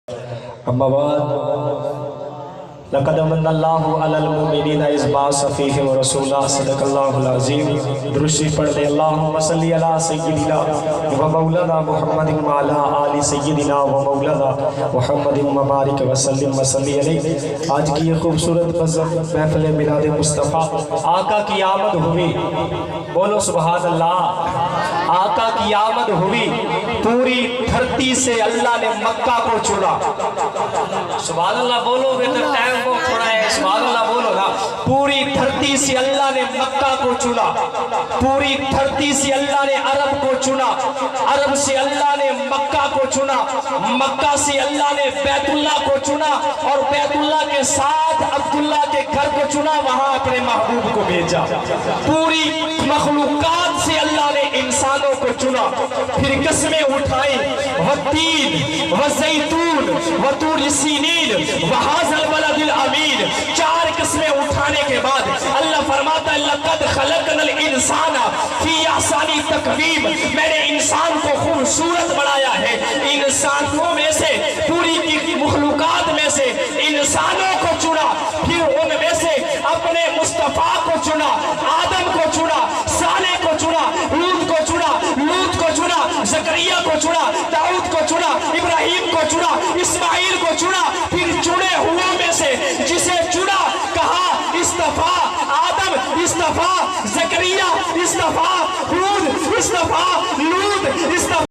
اما بعد لقد من اللہ علی المؤمنین اذ بعث فیہم رسولا صدق اللہ العظیم. درشی پڑھ لے اللہم صلی علی سیدنا و مولانا محمد وعلی آل سیدنا و مولانا محمد مبارک وسلم وصلی علیہ. آج کی یہ خوبصورت محفل میلاد مصطفیٰ، آقا کی آمد ہوئی، بولو سبحان اللہ. آقا کی آمد ہوئی، پوری دھرتی سے اللہ نے مکہ کو چنا. سبحان اللہ بولو گے تو ٹائم کو تھوڑا ہے، سبحان اللہ بولو نا. پوری دھرتی سے اللہ نے مکہ کو چنا، پوری دھرتی سے اللہ نے عرب کو چنا، عرب سے اللہ نے مکہ کو چنا، مکہ سے اللہ نے بیت اللہ کو چنا، اور بیت اللہ کے ساتھ عبداللہ کے گھر کو چنا، وہاں اپنے محبوب کو بھیجا. پوری مخلوقات سے اللہ نے انسانوں کو چنا. پھر قسمیں اٹھائیں، والتین والزیتون وطور سینین وہذا البلد الامین. چار قسمیں اٹھانے کے بعد اللہ فرماتا ہے لقد خلقنا الانسان فی احسن تقویم. میں نے انسان کو خوبصورت بنایا ہے. انسانوں میں سے